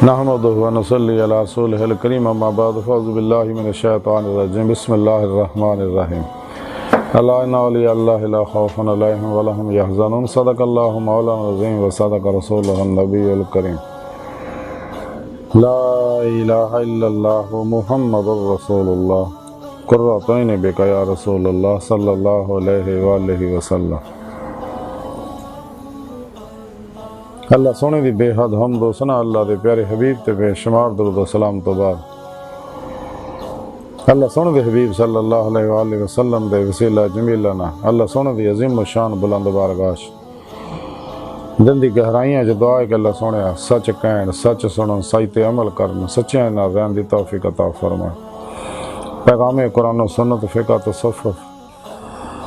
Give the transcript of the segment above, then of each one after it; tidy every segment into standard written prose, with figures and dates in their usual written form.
نحمدہ و نصلی علی رسولہ الکریم اما بعد فاعوذ باللہ من الشیطان الرجیم بسم اللہ الرحمن الرحیم الا ان اولیاء اللہ لا خوف علیہم ولا هم یحزنون صدق اللہ مولانا العظیم و صدق رسولہ النبی الکریم لا الہ الا اللہ محمد رسول اللہ قرۃ عین بک یا رسول اللہ صلی اللہ علیہ وآلہ وسلم۔ اللہ سونے دی بے حد حمد و ثنا اللہ دے پیارے حبیب تے بے شمار درود و سلام تو بعد اللہ سونے دے حبیب صلی اللہ علیہ وآلہ وسلم دے وسیلہ جمیلہ نا اللہ سونے دی عظیم و شان بلند بارگاہ دن دی گہرائیاں جو دعا ہے کہ اللہ سونے سچ کہن سچ سنن سچ تے عمل کرن سچیاں نال رہن دی توفیق عطا فرمائے۔ پیغام قرآن و سنت فقہ تصوف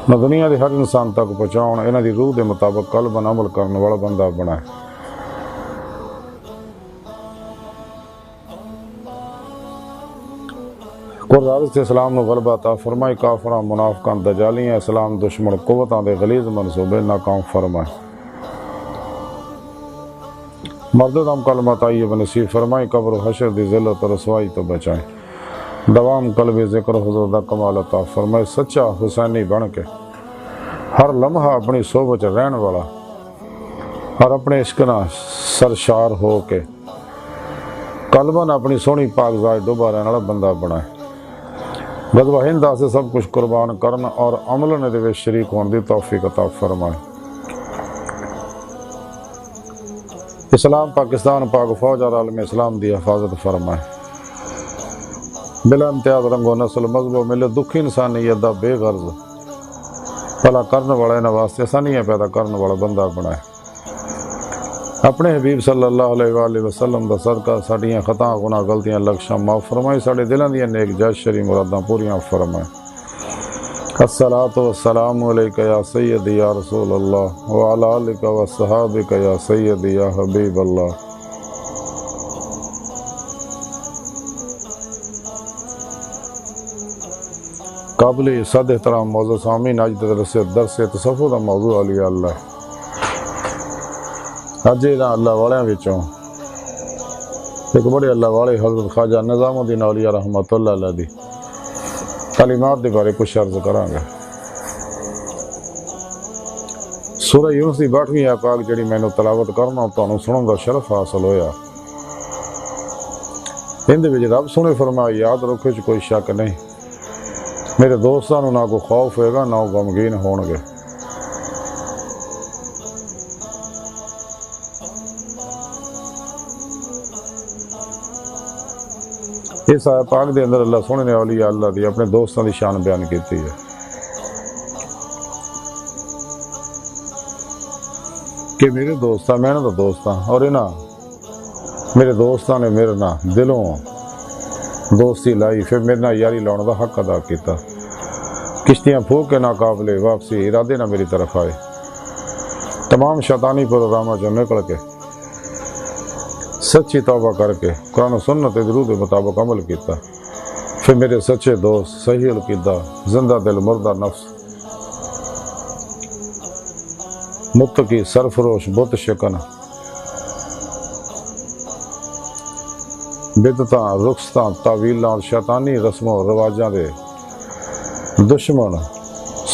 نہ دنیا دے ہر انسان تک پہنچاؤن انہاں دی روح دے مطابق قلباً عمل کرن والا بندہ بنائے۔ قرآن سے اسلام نو غلبہ عطا فرمائے، کافراں منافقاں دجالیاں اسلام دشمن قوتاں دے غلیظ منصوبے ناکام فرمائے۔ مرددم کلمہ طیبہ نصیب فرمائے، قبر و حشر دی ذلت و رسوائی تو بچائے۔ دوام قلب ذکر حضور دا کمال عطا فرمائے، سچا حسینی بن کے ہر لمحہ اپنی صحبت رہن والا اور اپنے عشق نال سرشار ہو کے قلباً اپنی سونی پاک ذات ڈوبا رہن والا بندہ بنائے۔ غزوہ ہند سے سب کچھ قربان کرن اور عمل نے دے شریک ہون دی توفیق عطا فرمائے۔ اسلام پاکستان پاک فوج اور عالم اسلام دی حفاظت فرمائے۔ بلا امتیاز رنگ و نسل مذہب و ملت دکھی انسانیت دا بے غرض بھلا کرنے والا انہاں واسطے آسانیاں پیدا کرنے والا بندہ بنائے۔ اپنے حبیب صلی اللہ علیہ وآلہ وسلم دا صدقہ ساڈیاں خطاں گناہ غلطیاں لکشاں معاف فرمائے، ساڈے دلاں دیاں نیک جائز شرعی مراداں پوریاں فرمائے۔ الصلاۃ والسلام علیک یا سیدی یا رسول اللہ وعلی آلک وصحابک یا سیدی یا حبیب اللہ۔ قابل صد احترام موضوع سامعین، اج درس تصوف دا موضوع علی اللہ اج اللہ والیاں وچوں ایک بڑے اللہ والے حضرت خواجہ نظام الدین اولیاء رحمۃ اللہ علیہ دی تعلیمات دے بارے کچھ عرض کراں گا۔ سورہ یونس دی 62ویں آیت پاک جڑی مینوں تلاوت کرنا تانوں سنن دا شرف حاصل ہویا، اندے وچ رب سونے فرمایا، یاد رکھو چ کوئی شک نہیں، میرے دوستاں نوں نہ کوئی خوف ہوئے گا نہ وہ غمگین ہون گے۔ اس آیت پاک دے اندر اللہ سونے نے اولیاء اللہ دی اپنے دوستاں دی شان بیان کیتی ہے کہ میرے دوست میں انہاں دا دوست ہاں اور انہاں میرے دوستاں نے میرے نال دلوں دوستی لائی، پھر میرے نال یاری لاؤن دا حق ادا کیتا، کشتیاں پھونک کے ناقابل واپسی ارادے نہ میری طرف آئے، تمام شیطانی پروگراموں چوں نکل کے سچی توبہ کر کے قرآن و سنت درود کے مطابق عمل کیتا، پھر میرے سچے دوست صحیح العقیدہ زندہ دل مردہ نفس متقی سرفروش بت شکن بدعتاں رخصتاں تعویلاں اور شیطانی رسم و رواجاں دے دشمن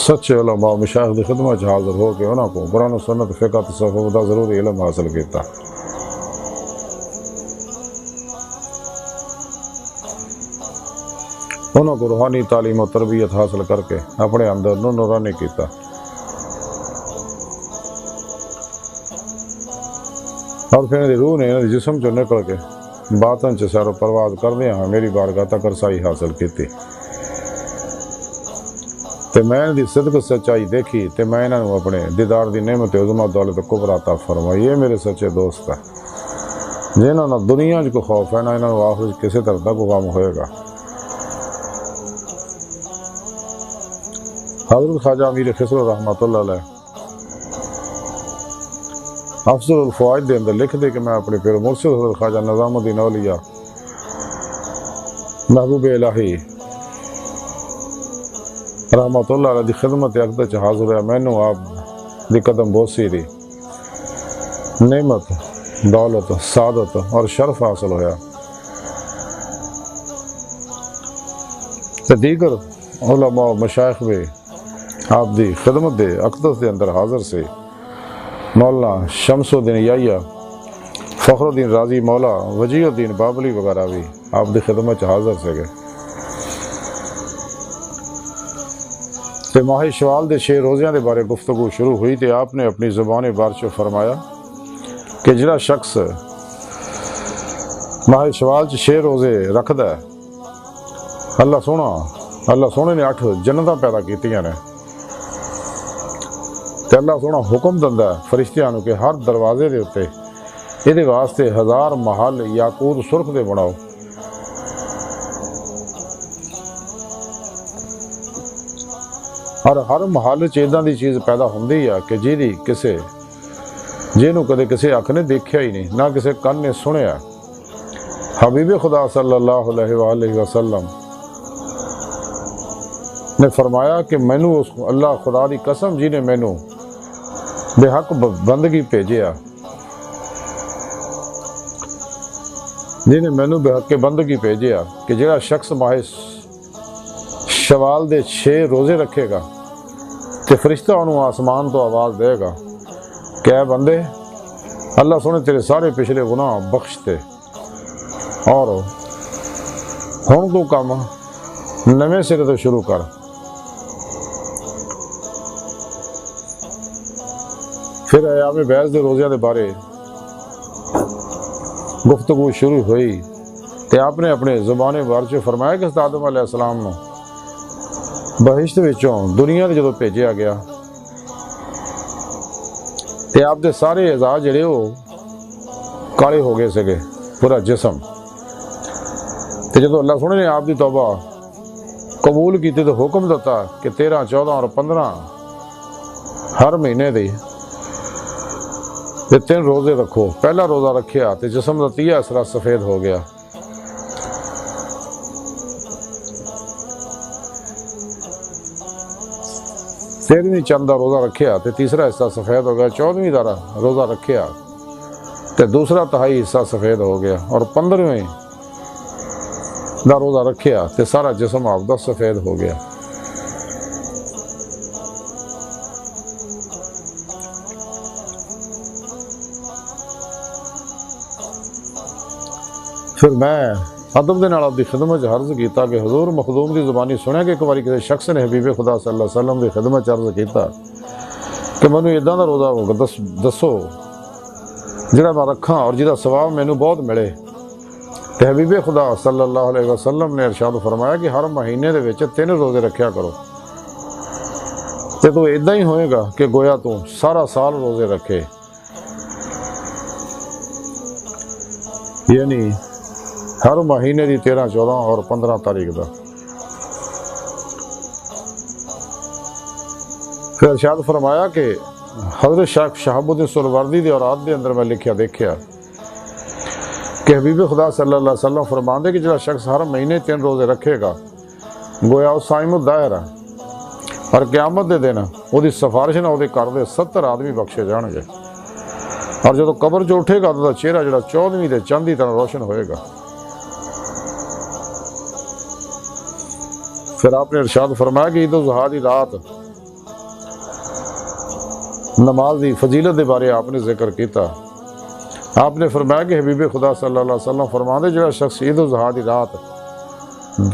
سچے علماء و مشائخ دی خدمت حاضر ہو کے انہاں کو قرآن و سنت فقہ تصوف دا ضروری علم حاصل کیتا۔ انہوں کو روحانی تعلیم و تربیت حاصل کر کے اپنے اندر نورانی کیتا، اور پھر روح نے جسم چو نکل کے باطن چ سیر و پرواز کردے ہاں میری بارگاہ تک رسائی حاصل کیتی، تے میں دی صدق سچائی دیکھی تے میں انہاں نوں اپنے دیدار دی نعمت عظما دولت کبریٰ عطا فرمائی۔ یہ میرے سچے دوست ہیں جنہاں نہ دنیا کو خوف ہے نہ انہاں نوں آخرت کسی طرح کا کوئی غم ہوئے گا۔ حضرت خواجہ امیر خسرو رحمۃ اللہ علیہ افضل الفوائد دے اندر لکھ دے کہ میں اپنے پیر مرشد حضرت خواجہ نظام الدین اولیاء محبوب الہی رحمۃ اللہ علیہ دی خدمت اقدس حاضر ہے، مینوں آپ دی قدم بوسی دی نعمت دولت سعادت اور شرف حاصل ہویا۔ تے دیگر علماء مشائخ بھی آپ دی خدمت دے اقدس دے اندر حاضر سے، مولانا شمس الدین یحییٰ، فخر الدین رازی مولا، وجیہ الدین بابلی وغیرہ بھی آپ دی خدمت حاضر سے گئے۔ تے ماہ شوال دے 6 روزیاں دے بارے گفتگو شروع ہوئی تے آپ نے اپنی زبان بارچ فرمایا کہ جڑا شخص ماہ شوال 6 روزے رکھدا ہے، اللہ سونے نے 8 جنتاں پیدا کیتیاں نے، تے اللہ سونا حکم دندا ہے فرشتیاں نوں کہ ہر دروازے دے اتے یہ واسطے 1000 محل یاقوت سرخ دے بناؤ۔ اور ہر محل چیزاں دی چیز پیدا ہوندی ہے کہ جیدی جنوں کدے کسے اکھ نے دیکھیا ہی نہیں، نہ کسے کن نے سنیا۔ حبیب خدا صلی اللہ علیہ وآلہ وسلم نے فرمایا کہ مینوں اللہ خدا دی قسم جی نے مینوں بے حق بندگی بھیجیا، جی نے مینوں بے حق بندگی بھیجیا کہ جڑا شخص ماہ شوال دے 6 روزے رکھے گا تے فرشتہ انہوں آسمان تو آواز دے گا کہ اے بندے، اللہ سونے تیرے سارے پچھلے گناہ بخشتے اور ہن تو کام نویں سرے تو شروع کر۔ پھر ایام بیس دے روزیاں دے بارے گفتگو شروع ہوئی تے آپ نے اپنے زبان بارچ فرمایا کہ آدم علیہ السلام نو بہشت وچوں دنیا دے جدوں بھیجیا گیا تے آپ دے سارے اعضاء جڑے ہو کالے ہو گئے سگے، پورا جسم، تے جدوں اللہ سونے نے آپ دی توبہ قبول کیتی تو حکم دیتا کہ 13، 14 اور 15 ہر مہینے دے 3 روزے رکھو۔ پہلا روزہ رکھیا تے جسم دا 30 حصہ سفید ہو گیا، تیرہویں چند دا روزہ رکھیا تے تیسرا حصہ سفید ہو گیا، 14ویں دا روزہ رکھیا تے دوسرا تہائی حصہ سفید ہو گیا، اور 15ویں دا روزہ رکھیا تے سارا جسم آپ دا سفید ہو گیا۔ پھر میں ادب دے نال آپ دی خدمت عرض کیتا کہ حضور مخدوم دی زبانی سنیا کہ ایک باری کسی شخص نے حبیب خدا صلی اللہ علیہ وسلم دی خدمت عرض کیتا کہ مینوں اداں دا روزہ دسو جڑا میں رکھاں اور جہدا ثواب مینوں بہت ملے۔ تے حبیب خدا صلی اللہ علیہ وسلم نے ارشاد فرمایا کہ ہر مہینے دے وچ 3 روزے رکھیا کرو، تے تو اداں ہی ہوئے گا کہ گویا تو سارا سال روزے رکھے، یعنی ہر مہینے دی 13، 14 اور 15 تاریخ دا۔ پھر ارشاد فرمایا کہ حضرت شیخ شہاب الدین سہروردی دی اوراد دے اندر میں لکھیا دیکھیا کہ حبیب خدا صلی اللہ علیہ وسلم فرماندے کہ جڑا شخص ہر مہینے 3 روزے رکھے گا گویا وہ صائم الدہر ہے، اور قیامت دے دن وہ دی سفارش نہ وہ دے گھر دے 70 آدمی بخشے جان گے، اور جدو قبر جو اٹھے گا تو چہرہ جڑا 14ویں دے چند دی طرح روشن ہوئے گا۔ پھر آپ نے ارشاد فرمایا کہ عید الاضحیٰ دی رات نماز دی فضیلت دے بارے آپ نے ذکر کیتا۔ آپ نے فرمایا کہ حبیب خدا صلی اللہ علیہ وسلم فرماندے جڑا شخص عید الاضحیٰ دی رات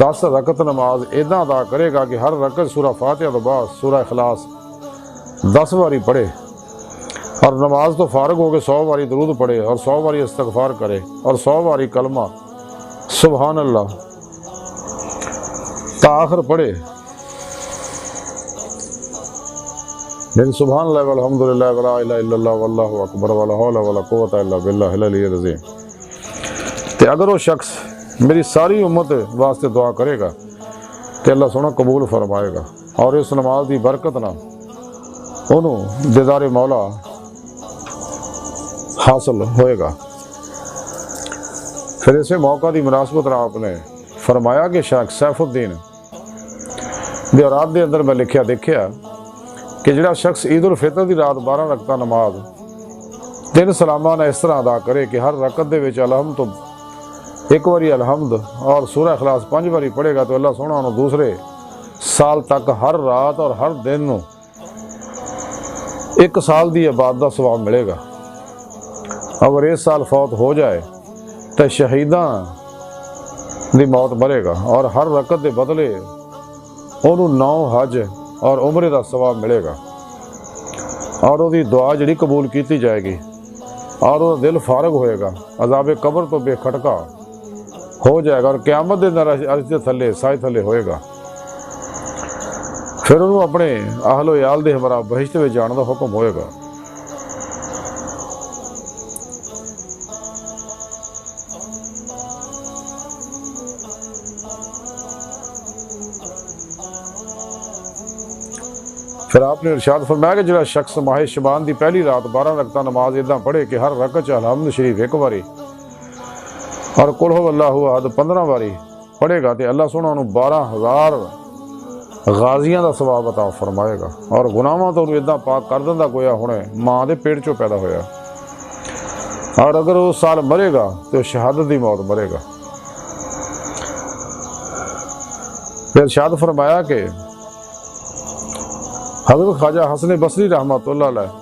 10 رکعت نماز ایداں ادا کرے گا کہ ہر رکعت سورہ فاتحہ تو بعد سورہ اخلاص 10 باری پڑھے، اور نماز تو فارغ ہو کے 100 باری درود پڑھے اور 100 باری استغفار کرے اور 100 باری کلمہ سبحان اللہ تاخر پڑھے، لیکن سبحان اللہ والحمدللہ ولا الہ الا اللہ واللہ اکبر ولا حول ولا قوت الا باللہ العلی العظیم۔ تے اگر وہ شخص میری ساری امت واسطے دعا کرے گا کہ اللہ سونا قبول فرمائے گا، اور اس نماز دی برکت نہ انہوں دیدار مولا حاصل ہوئے گا۔ پھر اسے موقع دی مناسبت رہا آپ نے فرمایا کہ شیخ سیف الدین دی اوراد دے اندر میں لکھیا دیکھیا کہ جڑا شخص عید الفطر دی رات 12 رکعتاں نماز تین سلامہ نے اس طرح ادا کرے کہ ہر رکعت دے وچ الحمد تو ایک باری الحمد اور سورہ اخلاص 5 باری پڑھے گا تو اللہ سونا انہوں دوسرے سال تک ہر رات اور ہر دن نو 1 سال دی عبادت دا ثواب ملے گا۔ اگر اس سال فوت ہو جائے تو شہیداں دی موت مرے گا اور ہر رکعت دے بدلے انہوں 9 حج اور عمرے دا ثواب ملے گا، اور وہ دی دعا جڑی قبول کیتی جائے گی، اور وہ دل فارغ ہوئے گا، عذاب قبر تو بے کھٹکا ہو جائے گا، اور قیامت دے دن عرش دے تھلے سائے تھلے ہوئے گا۔ پھر انہوں اپنے اہل و عیال دے ہمراہ بہشت میں جان دا حکم ہوئے گا۔ پھر آپ نے ارشاد فرمایا کہ جڑا شخص ماہ شعبان دی پہلی رات 12 رکعتاں نماز اداں پڑھے کہ ہر رکعت الحمد شریف 1 باری اور قل هو اللہ احد 15 باری پڑھے گا تے اللہ سونا انہوں 12,000 غازیاں دا ثواب عطا فرمائے گا، اور گناہاں تو اداں پاک کر دیندا گویا ہونے ماں دے پیٹ چوں پیدا ہویا، اور اگر وہ سال مرے گا تو شہادت دی موت مرے گا۔ پھر ارشاد فرمایا کہ حضرت خواجہ حسن بصری رحمۃ اللہ علیہ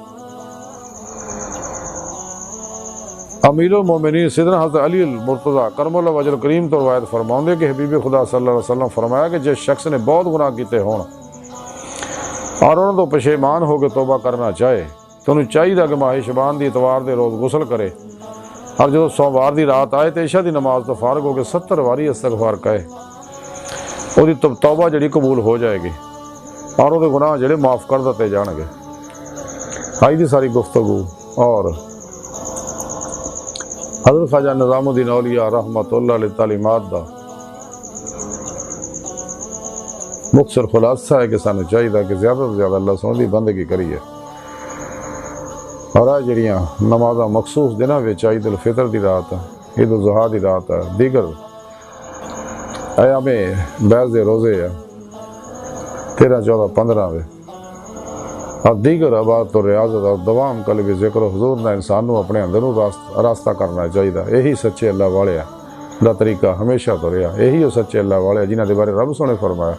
امیر المومنین سیدنا حضرت علی المرتضیٰ کرم اللہ وجہ کریم تو روایت فرماؤں کہ حبیب خدا صلی اللہ علیہ وسلم فرمایا کہ جس شخص نے بہت گناہ کیتے ہون اور انہوں تو پشیمان ہو کے توبہ کرنا چاہے تو انہوں چاہیے کہ ماہ شعبان دی اتوار دے روز غسل کرے، اور جو سوموار دی رات آئے تو عشاء دی نماز تو فارغ ہو کے 70 باری استغفار کہے، وہ دی توبہ جڑی قبول ہو جائے گی اور وہ گناہ جڑے معاف کر دیتے جان گے۔ آئی دی ساری گفتگو اور حضرت خواجہ نظام الدین اولیاء رحمۃ اللہ علیہ تعلیمات دا مختصر خلاصہ ہے کہ سانو چاہیے کہ زیادہ سے زیادہ اللہ سونے دی بندگی کریے، اور آج جڑیاں نمازاں مخصوص دنوں وچ عید الفطر دی رات، عید الاضحیٰ دی رات، دیگر ایام بیض دے روزے 13، 14، 15 اور دیگر عبادت و ریاضت اور دوام قلبی ذکر و حضور دا انسان نو اپنے اندر راستہ کرنا چاہیے۔ یہی سچے اللہ والے دا طریقہ ہمیشہ تو رہا، یہی وہ سچے اللہ والے جنہاں دے بارے رب سونے فرمایا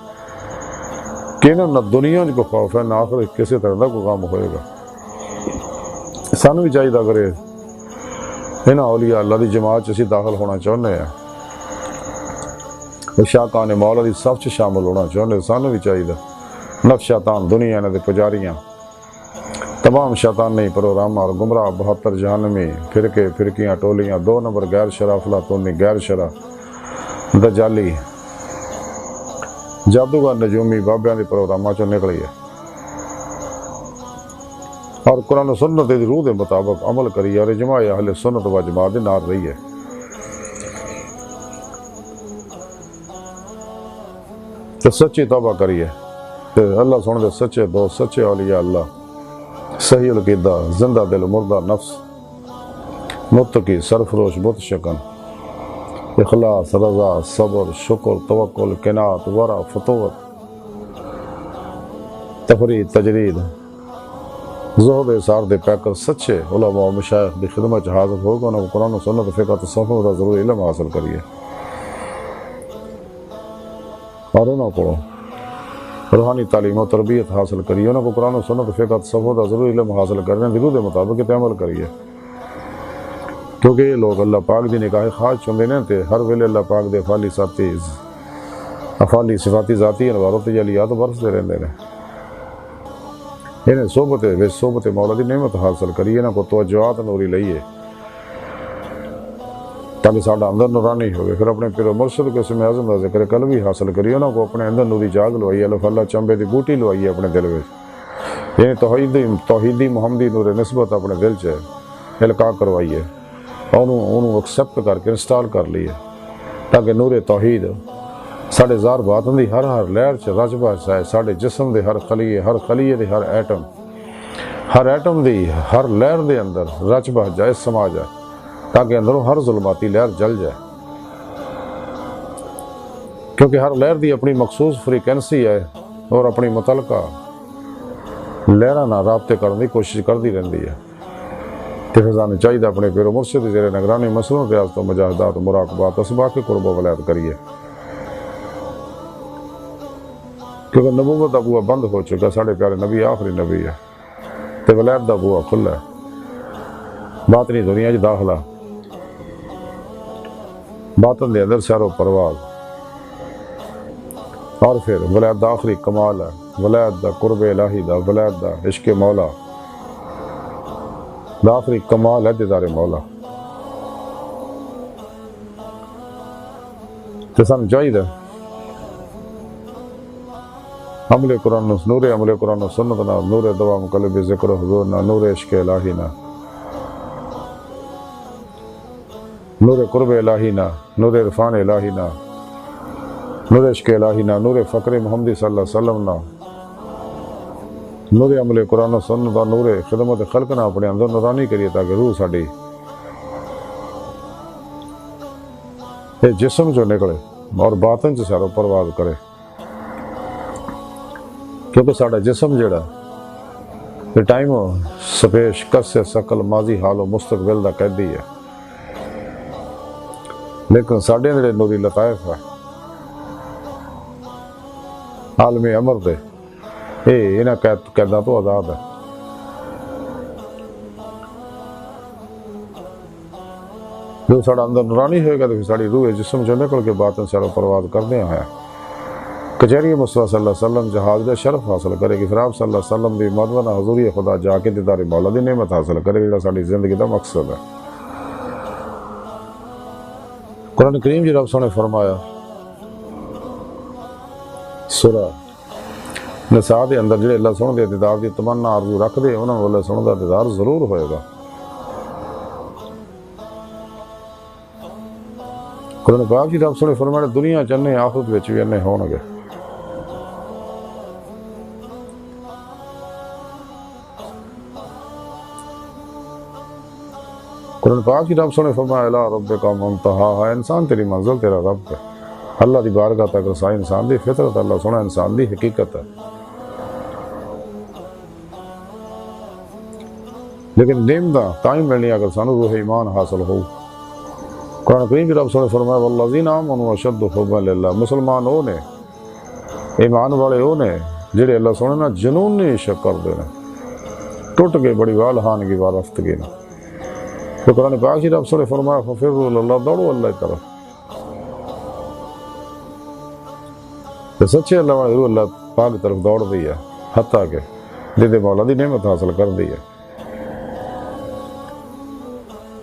کہ انہوں نہ دنیا کو خوف ہے نہ آخرت کسی طرح کا کوئی کام ہوئے گا۔ سانو بھی چاہیے کرے انہاں اولیاء اللہ دی جماعت اسی داخل ہونا چاہنے ہیں، شاقان مولا دی صف شامل ہونا چاہنے، سانو بھی چاہیے نفس شیطان دنیا نے پجاریاں تمام شیطانی پروگرام اور گمراہ 72 جہنمی فرقے فرقیاں ٹولیاں 2 نمبر غیر شرع افلاطونی غیر شرع دجالی جادوگر نجومی بابیاں دی پروگراماں چوں نکلی ہے، اور قرآن و سنت دی روح دے مطابق عمل کری اور اجماع اہل سنت و جماعت دے نال رہی ہے۔ تو سچی توبہ کریے، اللہ سن دے سچے دوست سچے اولیاء اللہ، صحیح العقیدہ، زندہ دل مردہ نفس، متقی سرفروش متشکن، اخلاص رضا صبر شکر توکل قناعت ورع فتوت تفرید تجرید زہد اثار دے پیکر سچے علماء و مشایخ دی خدمت حاضر ہوگا، انہوں قرآن و سنت فقہ تصوف دا ضروری علم حاصل کریے، اور انہوں کو روحانی تعلیم و تربیت حاصل کریے، انہوں کو قرآن و سنت فقہ تصوف دا ضروری علم حاصل کرنے ضرور دے مطابق عمل کریے، کیونکہ یہ لوگ اللہ پاک دی نگاہ خاص چندے نے تے ہر ویلے اللہ پاک دے افعالی صفاتی ذاتی انوار و تجلیات برستے رہندے نے۔ انہیں صحبت مولا دی نعمت حاصل کریے، انہوں کو توجہات نوری لئیے تاکہ ساڈا اندر نورانی ہوگی، پھر اپنے پیر و مرشد کے اسم اعظم کا ذکر قلبی حاصل کریے، انہوں کو اپنے اندر نوری جاگ لوائیے، اللہ اللہ چمبے دی بوٹی لوائیے اپنے دل میں، یعنی توحیدی محمدی نور نسبت اپنے دل چ القاء کروائیے، انہوں ایکسیپٹ کر کے انسٹال کر لیے، تاکہ نور توحید ساڑھے زار باطن دی ہر لہر چ رچ بس ہے، ساڑھے جسم دے ہر خلیے دے ہر ایٹم دی ہر لہر دے اندر رچ بس جائے سما جائے، تاکہ اندروں ہر ظلماتی لہر جل جائے، کیونکہ ہر لہر دی اپنی مخصوص فریکینسی ہے اور اپنی متعلقہ لہراں نال رابطے کرنے کی کوشش کرتی رہتی ہے۔ تو پھر سانوں چاہیے اپنے پیرو مرشد دی زیر نگرانی مسلوں ریاضت و مجاہدات و مراقبات اسباق کے قرب و ولایت کریے، کیونکہ نبوت دا بوا بند ہو چکا، ساڑھے پیارے نبی آخری نبی ہے، تے ولایت دا بوا کھلا ہے، باطنی دنیا جی داخلہ، باطن دے اندر سیر و پرواز، اور پھر ولایت دا آخری کمال ہے، ولایت دا قرب الہی دا، ولایت دا عشق مولا دا آخری کمال ہے دیدار مولا۔ تو سانوں چاہیے عمل قرآن نور عمل قرآن و سنت نہ، نور دوام قلب ذکر و حضور نہ، نور عشق الہی نہ، نور قرب الہی نہ، نور عرفان الہی نہ، نور عشق الہی نہ، نور فقر محمدی صلی اللہ علیہ وسلم نہ، نور عمل قرآن و سنت نہ، نور خدمت خلق نہ اپنے اندر نورانی کریے تاکہ روح ساڑی یہ جسم جو نکلے اور باطن سے سارا پرواز کرے، کیونکہ ساڑا جسم جڑا یہ ٹائم و سپیش کس سے سکل ماضی حال و مستقبل دا قیدی ہے، لیکن ساڑے نڑے نوری لطائف ہے عالم امر دے انہاں قیدہ تو آزاد ہے۔ جو ساڑا اندر نورانی ہوئے گا تو ساڑی روح جسم جو نکل کے باطن سارا پرواز کرنے ہیں، کچہری مصطفیٰ صلی اللہ علیہ وسلم جہاز دے شرف حاصل کرے گی، پھر آپ صلی اللہ علیہ وسلم دی مدونہ حضوری خدا جا کے دیدار مولا دی نعمت حاصل کرے گی، جو ساڑی زندگی دا مقصد ہے۔ قرآن کریم جی رب سنے فرمایا سورہ نساء دے اندر جڑے اللہ سنے دے دیدار دی تمنا آرزو رکھ دے انہوں نے اللہ سنے دا دیدار ضرور ہوئے گا۔ قرآن پاک جی رب سنے فرمایا دنیا چنے آخرت وچ بھی انہیں ہون گے۔ قرآن پاک کی رب سنے فرمایا الا ربک منتہا، انسان تیری منزل تیرا رب ہے، اللہ دی بارگاہ تک رسائی انسان دی فطرت، اللہ سونا انسان دی حقیقت ہے، لیکن نعمتاں تائیں ملنی اگر سانو روح ایمان حاصل ہو۔ قرآن کریم کی رب سنے فرمایا والذین آمنوا اشد حبا للہ، مسلمان وہ نے ایمان والے وہ نے جڑے اللہ سونے نا جنونی عشق کر دے ٹوٹ گئے بڑی والہانگی وارفتگی نا۔ تو قرآن پاک کی رب سنے فرمایا ففروا اللہ، دوڑو اللہ کی طرف، تو سچے اللہ والے روح اللہ پاک کی طرف دوڑ دی ہے، حتیٰ کہ دید مولا دی نعمت حاصل کر دی ہے۔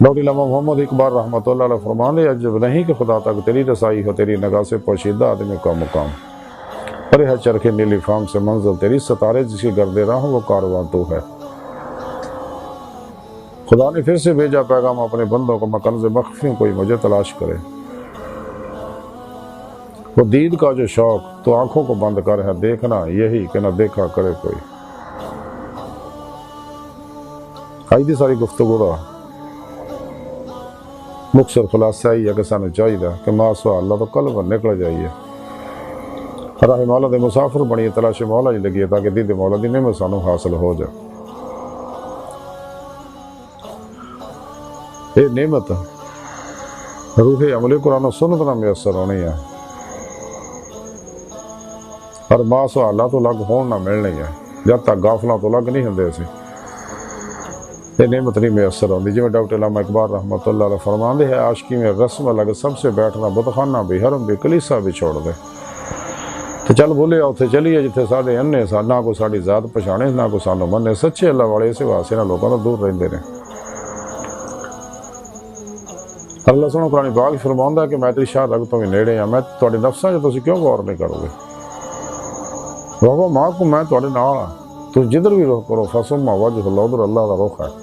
ڈاکٹر علامہ محمد اقبال رحمۃ اللہ علیہ فرمان دے عجب نہیں کہ خدا تک تیری رسائی ہو، تیری نگاہ سے پوشیدہ آدمی کا مقام، پرے ہے چرخے نیلی فام سے منزل تیری، ستارے جس کی گردے راہ وہ کارواں تو ہے۔ خدا نے پھر سے بھیجا پیغام اپنے بندوں کو، میں کنز مخفی کوئی مجھے تلاش کرے، وہ دید کا جو شوق تو آنکھوں کو بند کر ہے، دیکھنا یہی کہ نہ دیکھا کرے کوئی۔ آئی دی ساری گفتگو دا مختصر خلاصہ ہی ہے کہ سانو چاہیے کہ ماسوا اللہ تو قلب نکل جائیے، راہ مولا دے مسافر بنیے، تلاش مولا ہی لگیے تاکہ دید مولا دی نعمت سانو حاصل ہو جائے۔ یہ نعمت روح عمل قرآن و سنت نہ میسر ہونی ہے، اور ماسوا اللہ تو لگ ہون نہ ملنی ہے، جب تک غافلاں تو لگ نہیں ہندے سی یہ نعمت نہیں میسر ہوندی۔ جی میں ڈاکٹر علامہ اقبال رحمۃ اللہ علیہ فرماندے ہے عاشقی میں رسم الگ، سب سے بیٹھنا بتخانہ بھی، حرم بھی، کلیسا بھی چھوڑ دے، تو چل بولے اتھے چلیے جتھے ساڈے انے سا، نہ کو ساڈی ذات پچھانے نہ کو سانو منے، سچے اللہ والے اسے واسطے نہ لوگوں تو دور رہندے نے۔ اللہ سنو قرآن پاک فرماؤں ہے کہ میں تیری شاہ رگ تو بھی نیڑے ہاں، میں تھوڑے نفساں جو تسی کیوں غور نہیں کرو گے، بابا ماں کو میں تھوڑے نال ہاں، تو جدھر بھی رخ کرو فسما وجہ اللہ، ادھر اللہ کا رخ ہے۔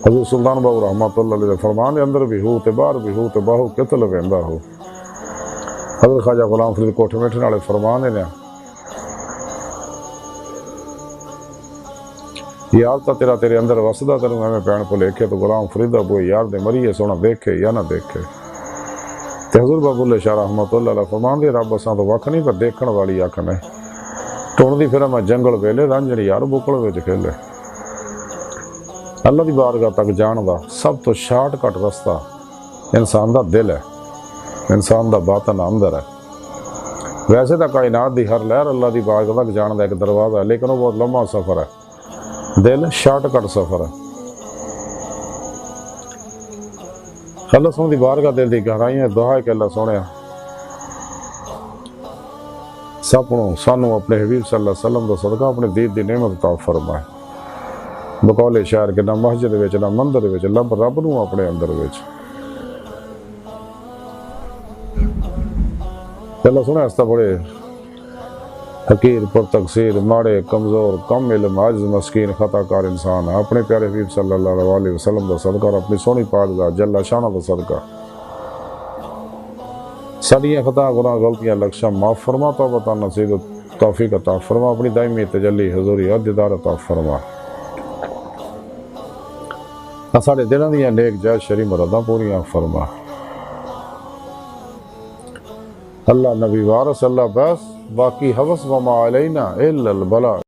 حضور سلطان بابو رحمۃ اللہ علیہ فرمان اندر بھی ہو تے باہر بھی ہو تے باہو کتل ویندا ہو۔ حضرت خواجہ غلام فرید کوٹھے میٹھے والے فرمان نے یار تا تیرا تیرے اندر وسدا تینوں ایویں پین کو لیکھے، تو غلام فرید ابو یار دے مریے سونا دیکھے یا نہ دیکھے۔ تے حضور بابو اللہ شاہ رحمۃ اللہ علیہ فرمان دے رب اساں تو وکھ نہیں پر دیکھن والی اکھ نے، ٹوڑ دی پھر میں جنگل ویلے رنجڑ یار بکڑ وچ کھیلے۔ اللہ دی بارگاہ تک جان دا سب تو شارٹ کٹ رستہ انسان دا دل ہے، انسان دا باطن اندر ہے۔ ویسے تو کائنات دی ہر لہر اللہ دی بارگاہ تک جان دا ایک دروازہ ہے، لیکن وہ بہت لمبا سفر ہے، دل شارٹ کٹ سفر ہے۔ اللہ سونے دی بارگاہ دل دی گہرائیاں دعا ہے کہ اللہ سونے سانو اپنے حبیب صلی اللہ علیہ وسلم دا صدقہ اپنے دید دی نعمت عطا فرمائے۔ بقول شاعر کہ نہ مسجد وچ نہ مندر وچ لب رب نو اپنے اندر وچ۔ اللہ سونے اس بڑے حقیر پر تقصیر ماڑے کمزور کم علم عاجز مسکین خطا کار انسان ہے، اپنے پیارے حبیب صلی اللہ علیہ وسلم دا صدقہ اور اپنی سونی پاک دا جل شانہ دا صدقہ ساڈیاں خطا گناہ غلطیاں لکشاں معاف فرما، توبہ نصیب توفیق عطا فرما، اپنی دائمی تجلی حضوری اور دیدار عطا فرما۔ ساڈے دلاں دیاں نیک جائز شرعی مراداں پوریاں فرما۔ اللہ نبی وارث اللہ بس، باقی حوث وما علینا الا البلاغ۔